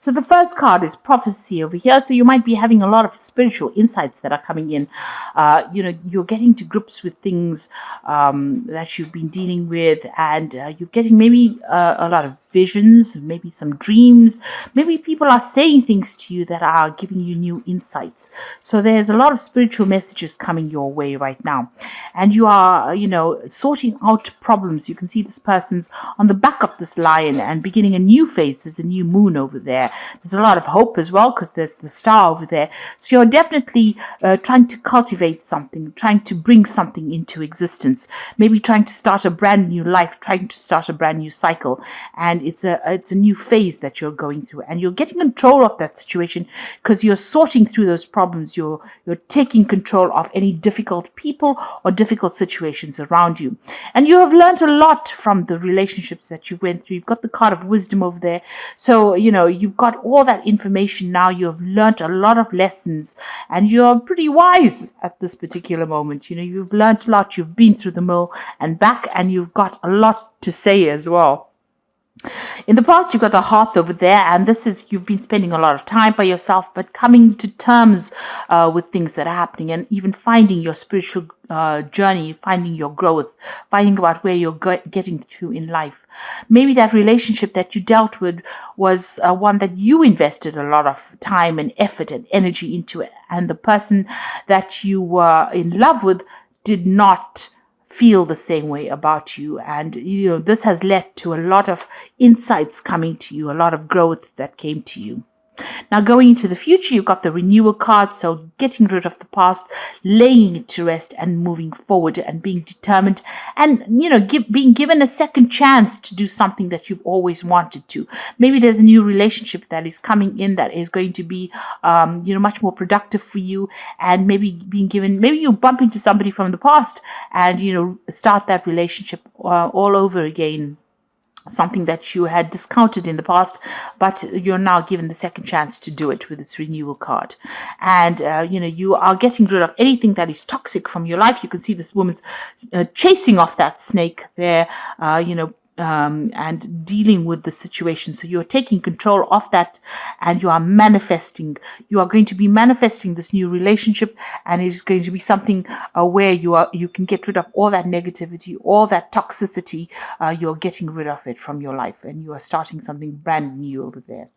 So the first card is prophecy over here. So you might be having a lot of spiritual insights that are coming in. You're getting to grips with things that you've been dealing with, and you're getting maybe a lot of visions, maybe some dreams. Maybe people are saying things to you that are giving you new insights. So there's a lot of spiritual messages coming your way right now. And you are, sorting out problems. You can see this person's on the back of this lion and beginning a new phase. There's a new moon over there. There's a lot of hope as well because there's the star over there. So you're definitely trying to cultivate something, trying to bring something into existence, maybe trying to start a brand new life, trying to start a brand new cycle. And it's a new phase that you're going through, and you're getting control of that situation because you're sorting through those problems. You're taking control of any difficult people or difficult situations around you, and you have learned a lot from the relationships that you went through. You've got the card of wisdom over there, so you've got all that information now. You've learned a lot of lessons, and you're pretty wise at this particular moment. You've learned a lot. You've been through the mill and back, and you've got a lot to say as well. In the past, you've got the hearth over there, and this is you've been spending a lot of time by yourself, but coming to terms with things that are happening, and even finding your spiritual journey, finding your growth, finding about where you're getting to in life. Maybe that relationship that you dealt with was one that you invested a lot of time and effort and energy into it, and the person that you were in love with did not feel the same way about you, and this has led to a lot of insights coming to you, a lot of growth that came to you. Now, going into the future, you've got the renewal card, so getting rid of the past, laying it to rest, and moving forward, and being determined, and being given a second chance to do something that you've always wanted to. Maybe there's a new relationship that is coming in that is going to be much more productive for you, and maybe you bump into somebody from the past and start that relationship all over again. Something that you had discounted in the past, but you're now given the second chance to do it with this renewal card. And, you are getting rid of anything that is toxic from your life. You can see this woman's chasing off that snake there, and dealing with the situation. So you're taking control of that, and you are manifesting. You are going to be manifesting this new relationship, and it's going to be something where you can get rid of all that negativity, all that toxicity. You're getting rid of it from your life, and you are starting something brand new over there.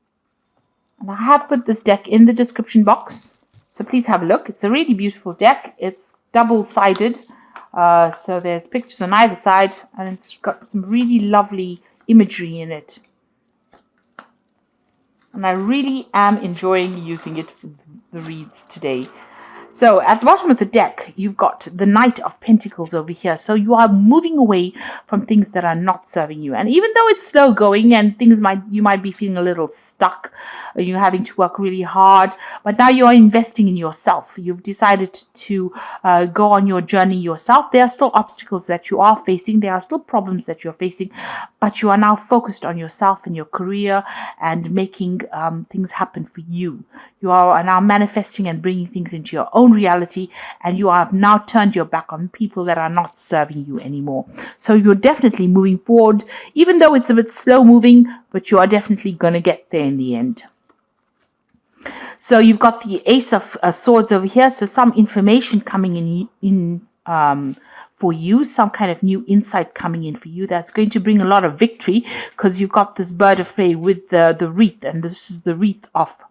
And I have put this deck in the description box, so please have a look. It's a really beautiful deck. It's double-sided. So there's pictures on either side, and it's got some really lovely imagery in it. And I really am enjoying using it for the reads today. So at the bottom of the deck, you've got the Knight of Pentacles over here. So you are moving away from things that are not serving you. And even though it's slow going and you might be feeling a little stuck, you're having to work really hard, but now you're investing in yourself. You've decided to go on your journey yourself. There are still obstacles that you are facing. There are still problems that you're facing, but you are now focused on yourself and your career and making things happen for you. You are now manifesting and bringing things into your own reality, and you have now turned your back on people that are not serving you anymore. So you're definitely moving forward, even though it's a bit slow moving, but you are definitely going to get there in the end. So you've got the Ace of Swords over here, so some information coming in for you, some kind of new insight coming in for you that's going to bring a lot of victory, because you've got this bird of prey with the wreath, and this is the wreath of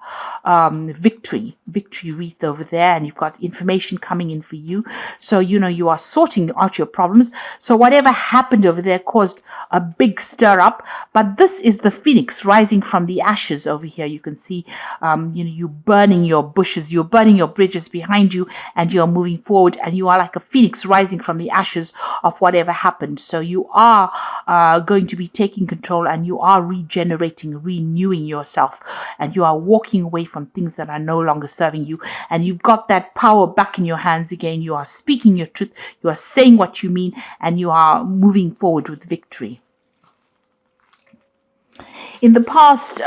victory wreath over there, and you've got information coming in for you. So you are sorting out your problems. So whatever happened over there caused a big stir up, but this is the phoenix rising from the ashes over here. You can see you burning your bushes, you're burning your bridges behind you, and you're moving forward, and you are like a phoenix rising from the ashes of whatever happened. So you are going to be taking control, and you are regenerating, renewing yourself, and you are walking away from things that are no longer serving you, and you've got that power back in your hands again. You are speaking your truth, you are saying what you mean, and you are moving forward with victory. In the past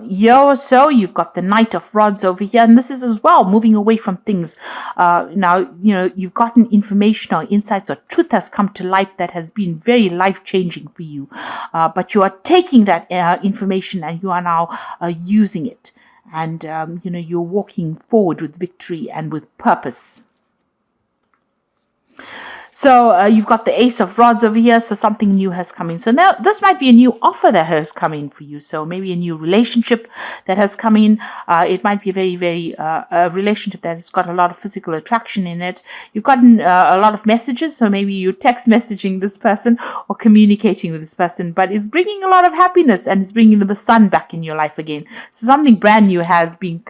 year or so, you've got the Knight of Rods over here, and this is as well moving away from things. Now, you've gotten information or insights or truth has come to life that has been very life-changing for you. But you are taking that information and you are now using it. And, you're walking forward with victory and with purpose. So you've got the Ace of Rods over here, so something new has come in. So now this might be a new offer that has come in for you. So maybe a new relationship that has come in. It might be a very, very a relationship that has got a lot of physical attraction in it. You've gotten a lot of messages, so maybe you're text messaging this person or communicating with this person, but it's bringing a lot of happiness and it's bringing the sun back in your life again. So something brand new has been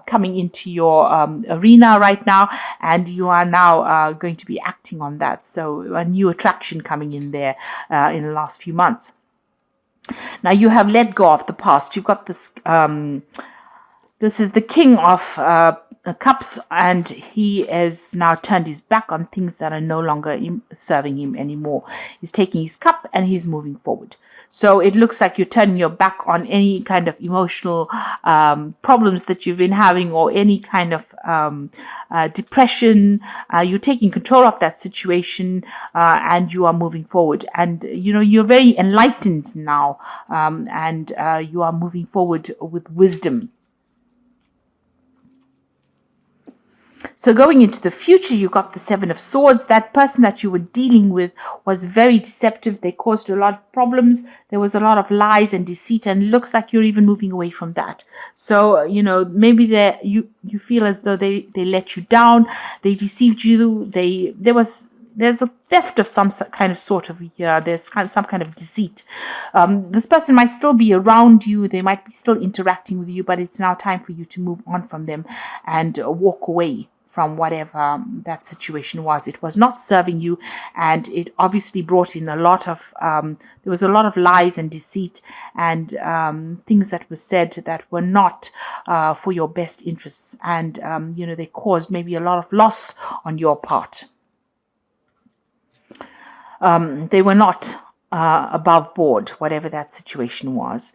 coming into your arena right now, and you are now going to be acting on that. So a new attraction coming in there in the last few months. Now you have let go of the past. You've got this. This is the King of Cups, and he has now turned his back on things that are no longer serving him anymore. He's taking his cup and he's moving forward. So it looks like you're turning your back on any kind of emotional problems that you've been having, or any kind of depression. You're taking control of that situation and you are moving forward. And, you're very enlightened now, and you are moving forward with wisdom. So going into the future, you got the Seven of Swords. That person that you were dealing with was very deceptive. They caused a lot of problems. There was a lot of lies and deceit, and it looks like you're even moving away from that. So, maybe you feel as though they let you down. They deceived you. There's a theft of some kind of sort of here. There's some kind of deceit. This person might still be around you. They might be still interacting with you, but it's now time for you to move on from them and walk away from whatever that situation was. It was not serving you, and it obviously brought in a lot of, there was a lot of lies and deceit and things that were said that were not for your best interests. And, they caused maybe a lot of loss on your part. They were not above board, whatever that situation was.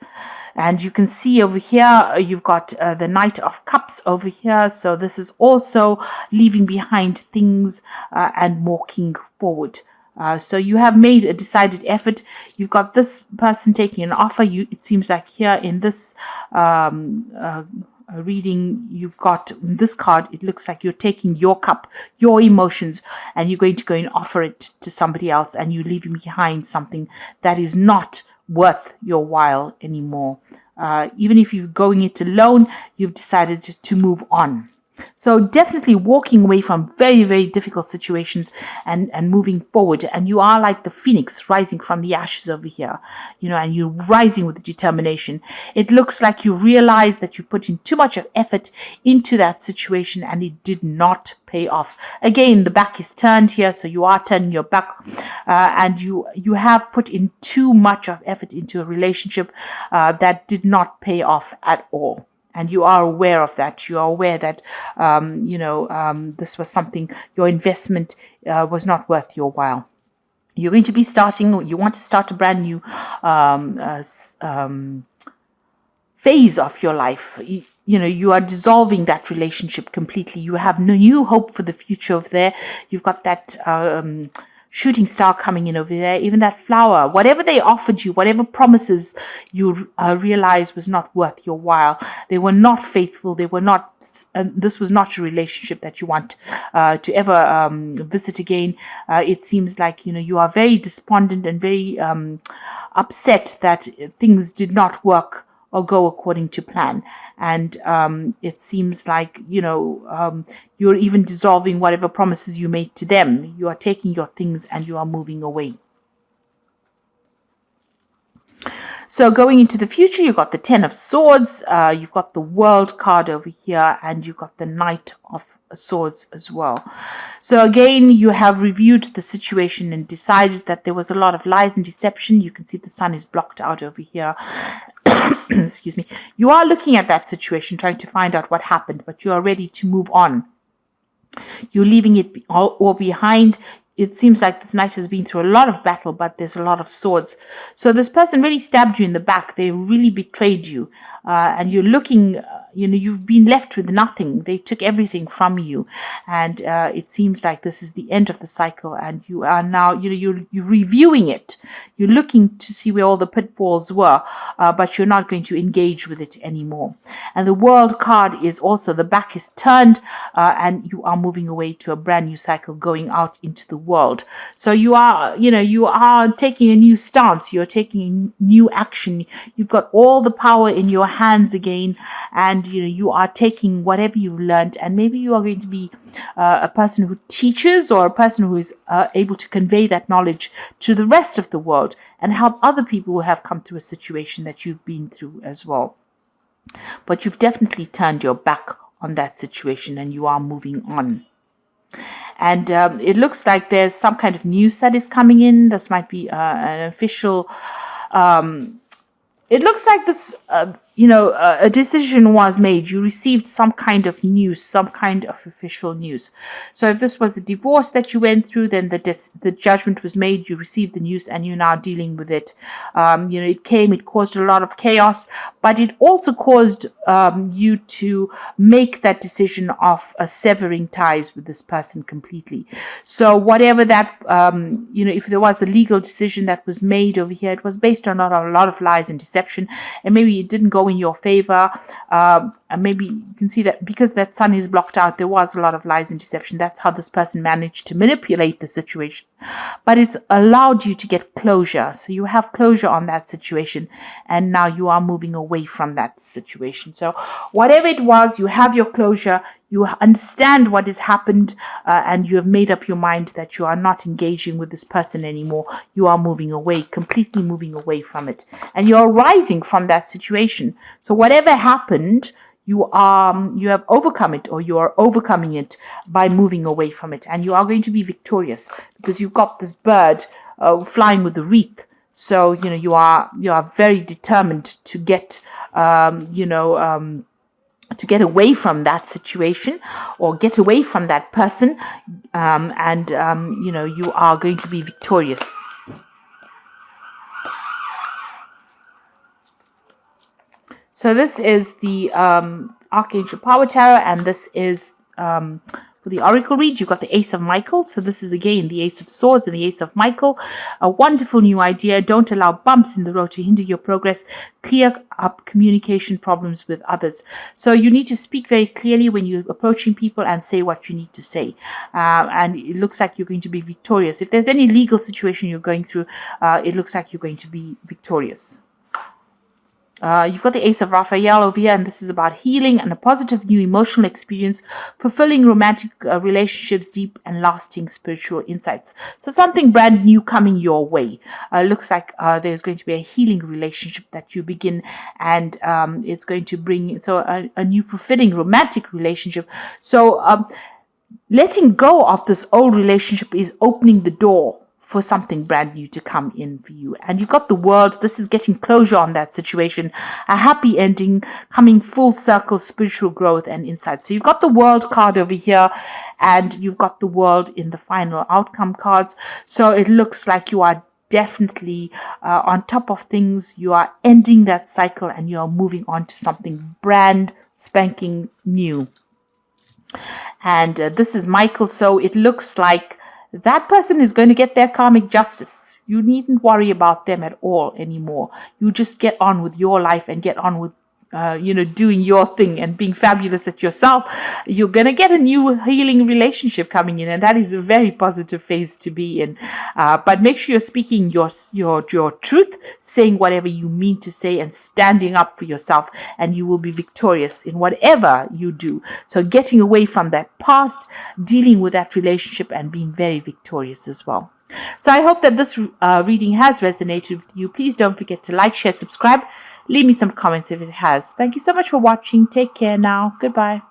And you can see over here, you've got the Knight of Cups over here. So this is also leaving behind things and walking forward. So you have made a decided effort. You've got this person taking an offer. It seems like here in this reading, you've got this card. It looks like you're taking your cup, your emotions, and you're going to go and offer it to somebody else, and you're leaving behind something that is not worth your while anymore. Even if you're going it alone, you've decided to move on. So definitely walking away from very, very difficult situations and moving forward. And you are like the phoenix rising from the ashes over here, and you're rising with determination. It looks like you realize that you put in too much of effort into that situation and it did not pay off. Again, the back is turned here, so you are turning your back, and you have put in too much of effort into a relationship that did not pay off at all. And you are aware of that. You are aware that, this was something, your investment was not worth your while. You're going to be you want to start a brand new phase of your life. You are dissolving that relationship completely. You have no new hope for the future over there. You've got that shooting star coming in over there, even that flower, whatever they offered you, whatever promises you realize was not worth your while. They were not faithful. They were not, this was not a relationship that you want to ever visit again. It seems like, you are very despondent and very upset that things did not work or go according to plan. And it seems like, you're even dissolving whatever promises you made to them. You are taking your things and you are moving away. So going into the future, you've got the Ten of Swords, you've got the World card over here, and you've got the Knight of Swords as well. So again, you have reviewed the situation and decided that there was a lot of lies and deception. You can see the sun is blocked out over here. Excuse me. You are looking at that situation, trying to find out what happened, but you are ready to move on. You're leaving it all behind. it seems like this knight has been through a lot of battle, but there's a lot of swords. So this person really stabbed you in the back. They really betrayed you. And you're looking, you've been left with nothing. They took everything from you. And it seems like this is the end of the cycle. And you are now, you're reviewing it. You're looking to see where all the pitfalls were, but you're not going to engage with it anymore. And the World card is also, the back is turned, and you are moving away to a brand new cycle, going out into the world. So you are, you are taking a new stance. You're taking new action. You've got all the power in your hands again, and you are taking whatever you've learned, and maybe you are going to be a person who teaches, or a person who is able to convey that knowledge to the rest of the world and help other people who have come through a situation that you've been through as well. But you've definitely turned your back on that situation and you are moving on. And it looks like there's some kind of news that is coming in. This might be an official it looks like this, a decision was made. You received some kind of news, some kind of official news. So if this was a divorce that you went through, then the judgment was made. You received the news and you're now dealing with it. It caused a lot of chaos, but it also caused you to make that decision of severing ties with this person completely. So whatever that, if there was a legal decision that was made over here, it was based on a lot of lies and deception. And maybe it didn't go in your favor. And maybe you can see that because that sun is blocked out, there was a lot of lies and deception. That's how this person managed to manipulate the situation. But it's allowed you to get closure. So you have closure on that situation. And now you are moving away from that situation. So whatever it was, you have your closure. You understand what has happened, and you have made up your mind that you are not engaging with this person anymore. You are moving away, completely moving away from it. And you're rising from that situation. So whatever happened, you have overcome it, or you are overcoming it by moving away from it. And you are going to be victorious because you've got this bird flying with the wreath. So, you are very determined to get, to get away from that situation or get away from that person, you are going to be victorious. So this is the Archangel Power Tarot, and this is for the Oracle read. You've got the Ace of Michael. So this is again the Ace of Swords and the Ace of Michael. A wonderful new idea. Don't allow bumps in the road to hinder your progress. Clear up communication problems with others. So you need to speak very clearly when you're approaching people and say what you need to say. And it looks like you're going to be victorious. If there's any legal situation you're going through, it looks like you're going to be victorious. You've got the Ace of Raphael over here, and this is about healing and a positive new emotional experience, fulfilling romantic relationships, deep and lasting spiritual insights. So something brand new coming your way. Looks like there's going to be a healing relationship that you begin, and it's going to bring a new fulfilling romantic relationship. So letting go of this old relationship is opening the door for something brand new to come in for you. And you've got the World. This is getting closure on that situation. A happy ending, coming full circle, spiritual growth and insight. So you've got the World card over here, and you've got the World in the final outcome cards. So it looks like you are definitely on top of things. You are ending that cycle and you are moving on to something brand spanking new. And this is Michael. So it looks like that person is going to get their karmic justice. You needn't worry about them at all anymore. You just get on with your life and get on with doing your thing and being fabulous at yourself. You're going to get a new healing relationship coming in, and that is a very positive phase to be in. But make sure you're speaking your truth, saying whatever you mean to say, and standing up for yourself, and you will be victorious in whatever you do. So getting away from that past, dealing with that relationship, and being very victorious as well. So I hope that this reading has resonated with you. Please don't forget to like, share, subscribe. Leave me some comments if it has. Thank you so much for watching. Take care now. Goodbye.